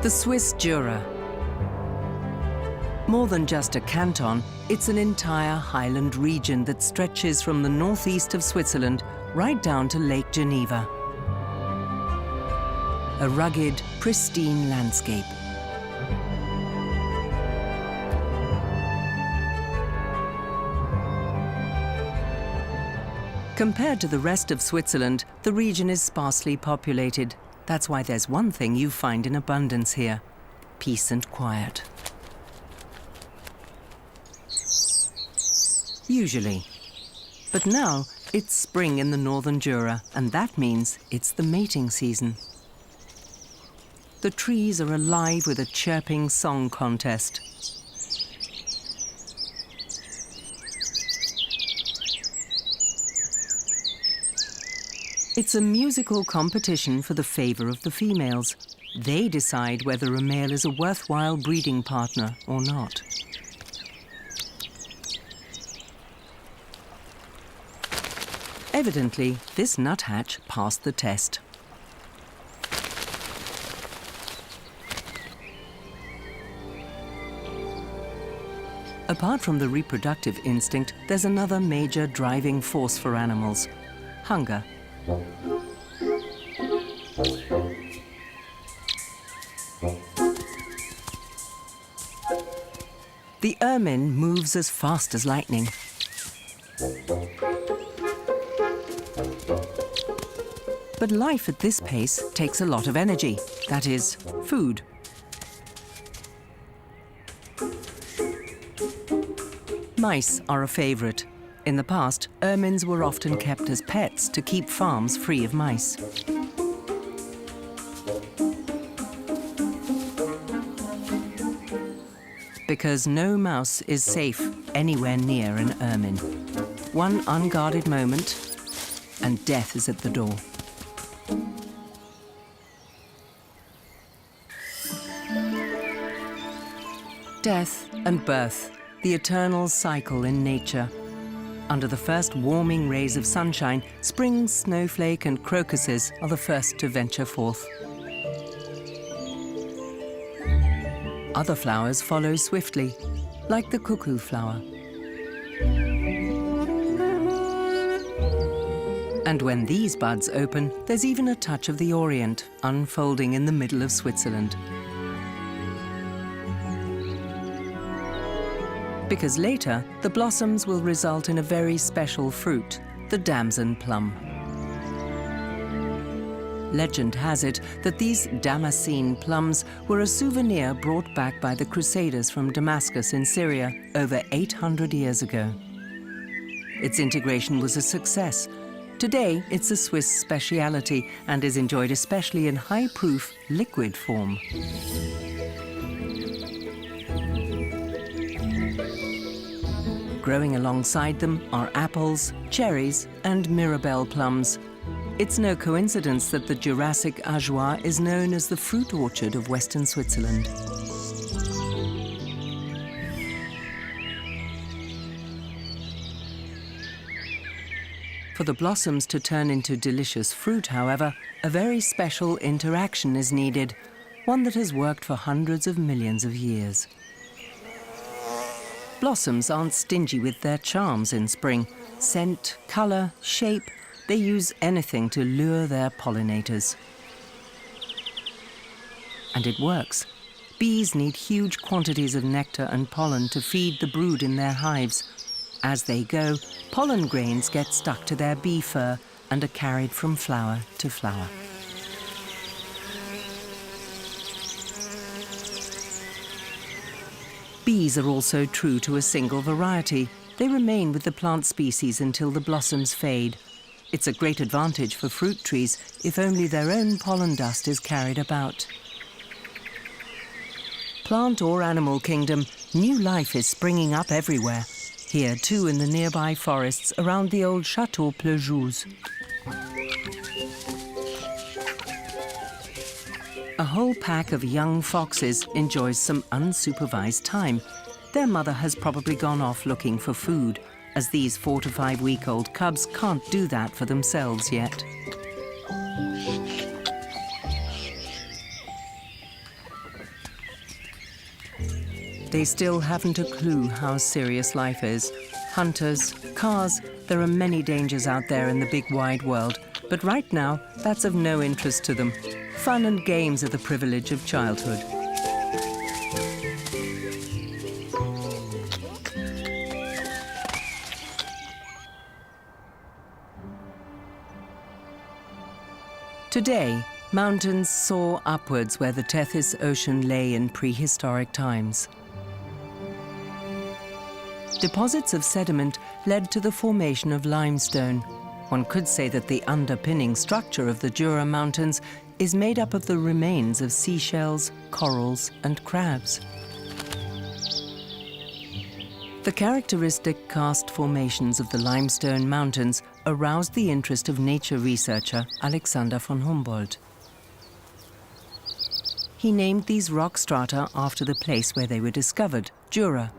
The Swiss Jura. More than just a canton, it's an entire highland region that stretches from the northeast of Switzerland right down to Lake Geneva. A rugged, pristine landscape. Compared to the rest of Switzerland, the region is sparsely populated. That's why there's one thing you find in abundance here: peace and quiet. Usually. But now, it's spring in the Northern Jura, and that means it's the mating season. The trees are alive with a chirping song contest. It's a musical competition for the favor of the females. They decide whether a male is a worthwhile breeding partner or not. Evidently, this nuthatch passed the test. Apart from the reproductive instinct, there's another major driving force for animals: hunger. The ermine moves as fast as lightning. But life at this pace takes a lot of energy, that is, food. Mice are a favorite. In the past, ermines were often kept as pets to keep farms free of mice. Because no mouse is safe anywhere near an ermine. One unguarded moment, and death is at the door. Death and birth, the eternal cycle in nature. Under the first warming rays of sunshine, spring snowflake and crocuses are the first to venture forth. Other flowers follow swiftly, like the cuckoo flower. And when these buds open, there's even a touch of the Orient unfolding in the middle of Switzerland. Because later, the blossoms will result in a very special fruit, the damson plum. Legend has it that these Damascene plums were a souvenir brought back by the Crusaders from Damascus in Syria over 800 years ago. Its integration was a success. Today, it's a Swiss speciality and is enjoyed especially in high-proof liquid form. Growing alongside them are apples, cherries, and Mirabelle plums. It's no coincidence that the Jurassic Ajoie is known as the fruit orchard of Western Switzerland. For the blossoms to turn into delicious fruit, however, a very special interaction is needed, one that has worked for hundreds of millions of years. Blossoms aren't stingy with their charms in spring. Scent, color, shape, they use anything to lure their pollinators. And it works. Bees need huge quantities of nectar and pollen to feed the brood in their hives. As they go, pollen grains get stuck to their bee fur and are carried from flower to flower. Bees are also true to a single variety. They remain with the plant species until the blossoms fade. It's a great advantage for fruit trees if only their own pollen dust is carried about. Plant or animal kingdom, new life is springing up everywhere. Here too in the nearby forests around the old Château Plejouze. A whole pack of young foxes enjoys some unsupervised time. Their mother has probably gone off looking for food, as these 4 to 5 week-old cubs can't do that for themselves yet. they still haven't a clue how serious life is. Hunters, cars, there are many dangers out there in the big wide world, but right now, that's of no interest to them. Fun and games are the privilege of childhood. Today, mountains soar upwards where the Tethys Ocean lay in prehistoric times. Deposits of sediment led to the formation of limestone. One could say that the underpinning structure of the Jura Mountains is made up of the remains of seashells, corals, and crabs. The characteristic karst formations of the limestone mountains aroused the interest of nature researcher Alexander von Humboldt. He named these rock strata after the place where they were discovered, Jura.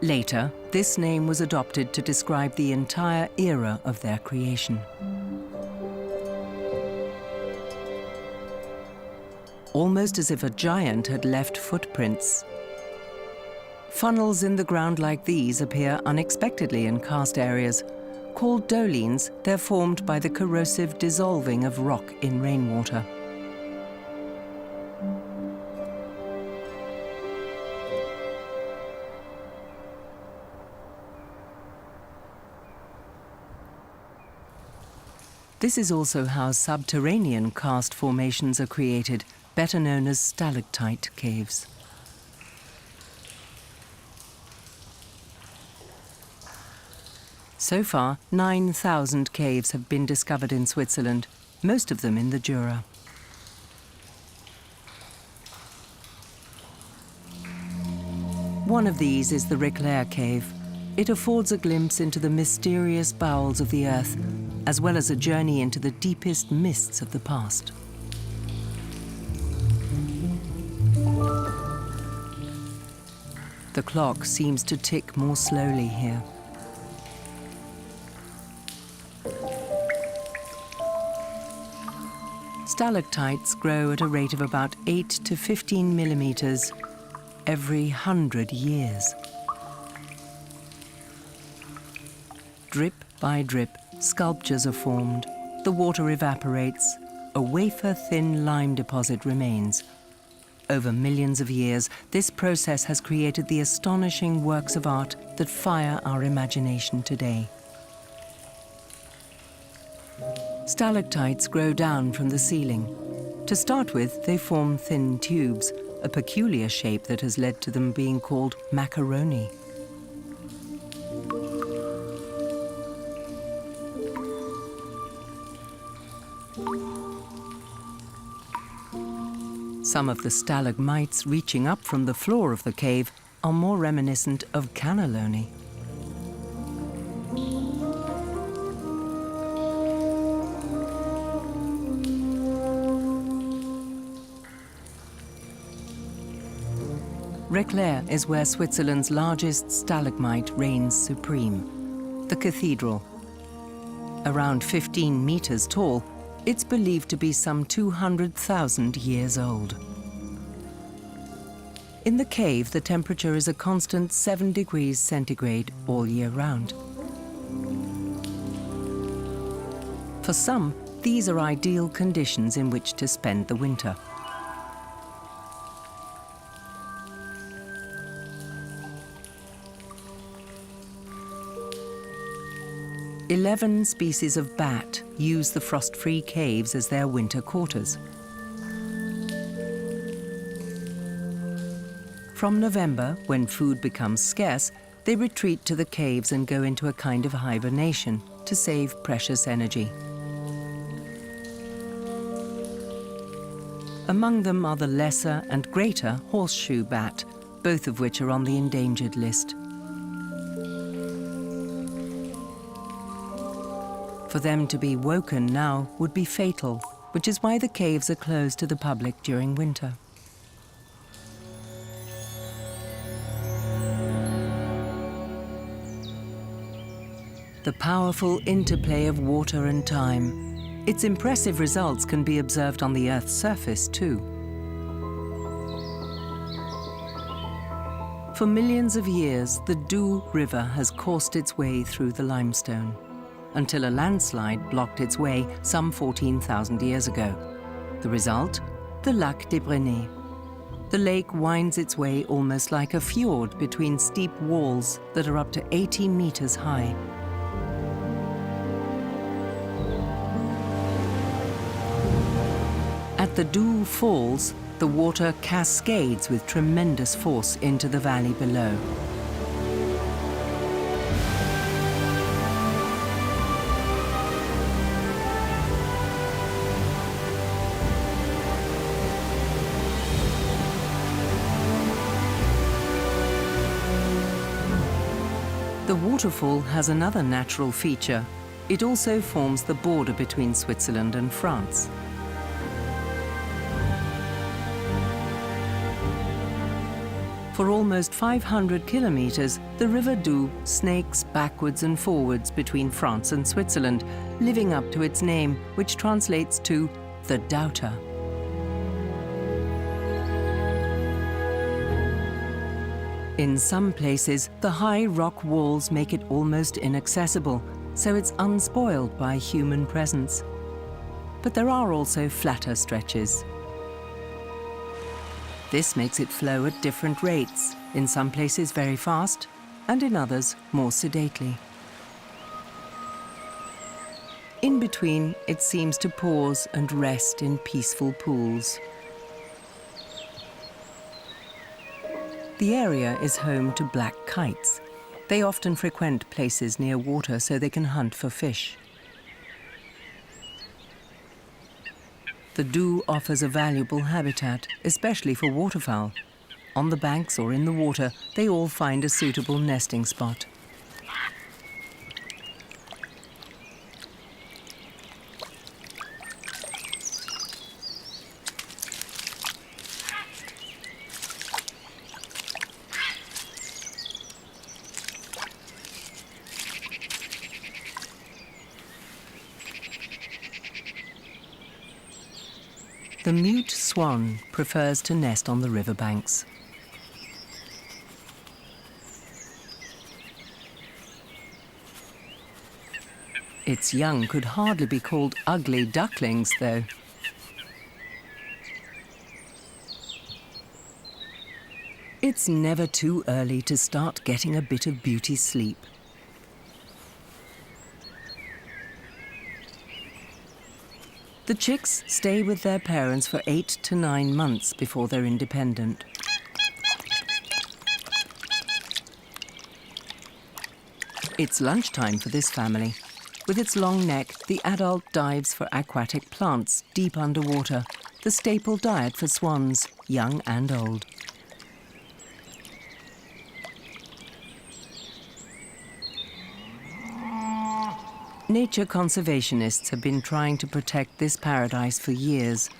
Later, this name was adopted to describe the entire era of their creation. Almost as if a giant had left footprints. Funnels in the ground like these appear unexpectedly in karst areas. Called dolines, they're formed by the corrosive dissolving of rock in rainwater. This is also how subterranean karst formations are created, better known as stalactite caves. So far, 9,000 caves have been discovered in Switzerland, most of them in the Jura. One of these is the Reclair Cave. It affords a glimpse into the mysterious bowels of the earth, as well as a journey into the deepest mists of the past. The clock seems to tick more slowly here. Stalactites grow at a rate of about 8 to 15 millimeters every 100 years. Drip by drip, sculptures are formed. The water evaporates. A wafer-thin lime deposit remains. Over millions of years, this process has created the astonishing works of art that fire our imagination today. Stalactites grow down from the ceiling. To start with, they form thin tubes, a peculiar shape that has led to them being called macaroni. Some of the stalagmites reaching up from the floor of the cave are more reminiscent of cannelloni. Reclair is where Switzerland's largest stalagmite reigns supreme, the cathedral. Around 15 meters tall, it's believed to be some 200,000 years old. In the cave, the temperature is a constant 7 degrees centigrade all year round. For some, these are ideal conditions in which to spend the winter. Eleven species of bat use the frost-free caves as their winter quarters. From November, when food becomes scarce, they retreat to the caves and go into a kind of hibernation to save precious energy. Among them are the lesser and greater horseshoe bat, both of which are on the endangered list. For them to be woken now would be fatal, which is why the caves are closed to the public during winter. The powerful interplay of water and time. Its impressive results can be observed on the Earth's surface, too. For millions of years, the Doubs River has coursed its way through the limestone, until a landslide blocked its way some 14,000 years ago. The result? The Lac des Brenets. The lake winds its way almost like a fjord between steep walls that are up to 80 meters high. At the Doubs Falls, the water cascades with tremendous force into the valley below. The waterfall has another natural feature. It also forms the border between Switzerland and France. For almost 500 kilometers, the River Doubs snakes backwards and forwards between France and Switzerland, living up to its name, which translates to the Doubter. In some places, the high rock walls make it almost inaccessible, so it's unspoiled by human presence. But there are also flatter stretches. This makes it flow at different rates, in some places very fast, and in others more sedately. In between, it seems to pause and rest in peaceful pools. The area is home to black kites. They often frequent places near water so they can hunt for fish. The Doubs offers a valuable habitat, especially for waterfowl. On the banks or in the water, they all find a suitable nesting spot. The mute swan prefers to nest on the riverbanks. Its young could hardly be called ugly ducklings, though. It's never too early to start getting a bit of beauty sleep. The chicks stay with their parents for 8 to 9 months before they're independent. It's lunchtime for this family. With its long neck, the adult dives for aquatic plants deep underwater, the staple diet for swans, young and old. Nature conservationists have been trying to protect this paradise for years.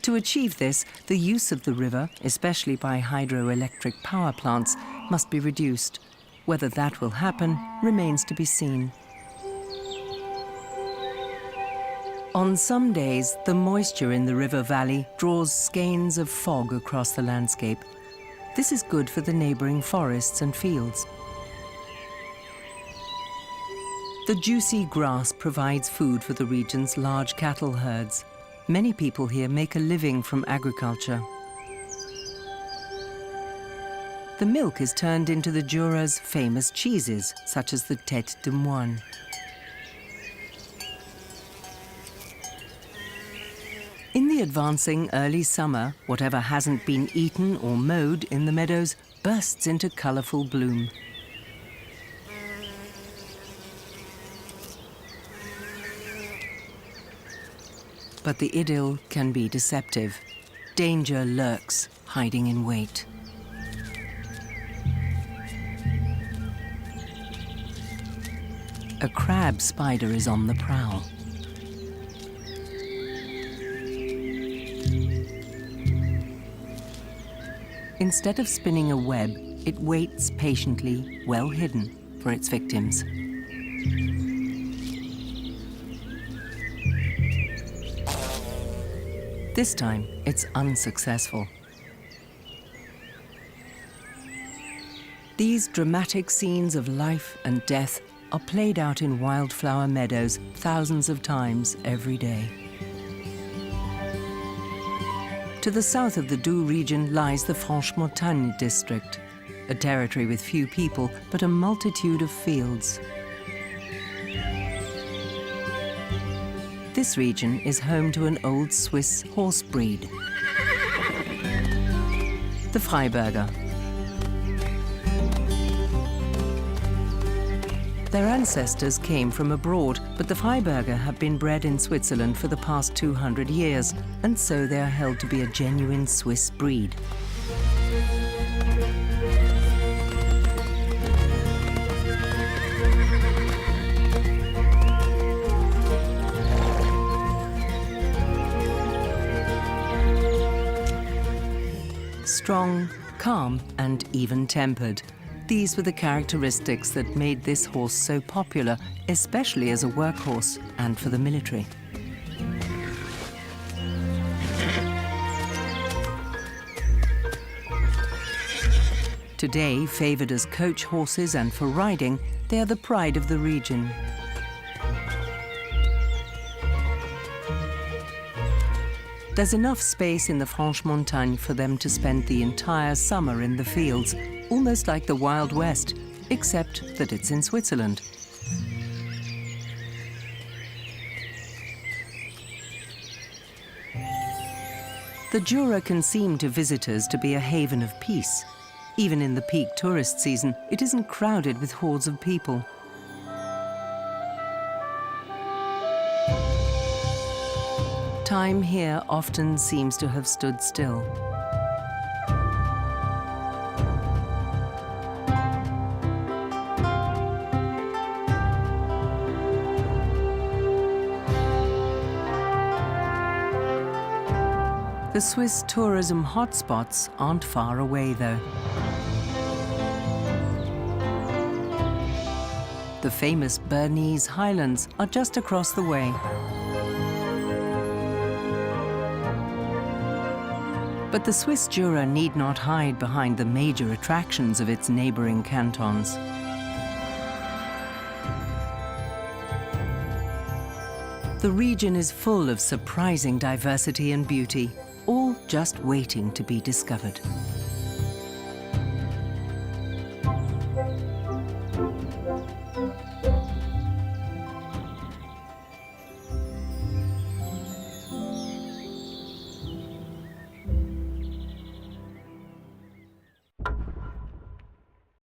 To achieve this, the use of the river, especially by hydroelectric power plants, must be reduced. Whether that will happen remains to be seen. On some days, the moisture in the river valley draws skeins of fog across the landscape. This is good for the neighboring forests and fields. The juicy grass provides food for the region's large cattle herds. Many people here make a living from agriculture. The milk is turned into the Jura's famous cheeses, such as the Tête de Moine. In the advancing early summer, whatever hasn't been eaten or mowed in the meadows bursts into colourful bloom. But the idyll can be deceptive. Danger lurks, hiding in wait. A crab spider is on the prowl. Instead of spinning a web, it waits patiently, well hidden, for its victims. This time, it's unsuccessful. These dramatic scenes of life and death are played out in wildflower meadows thousands of times every day. To the south of the Doubs region lies the Franche-Montagne district, a territory with few people but a multitude of fields. This region is home to an old Swiss horse breed, the Freiberger. Their ancestors came from abroad, but the Freiberger have been bred in Switzerland for the past 200 years, and so they are held to be a genuine Swiss breed. Strong, calm, and even-tempered. These were the characteristics that made this horse so popular, especially as a workhorse and for the military. Today, favored as coach horses and for riding, they are the pride of the region. There's enough space in the Franche-Montagne for them to spend the entire summer in the fields, almost like the Wild West, except that it's in Switzerland. The Jura can seem to visitors to be a haven of peace. Even in the peak tourist season, it isn't crowded with hordes of people. Time here often seems to have stood still. The Swiss tourism hotspots aren't far away, though. The famous Bernese Highlands are just across the way. But the Swiss Jura need not hide behind the major attractions of its neighboring cantons. The region is full of surprising diversity and beauty, all just waiting to be discovered.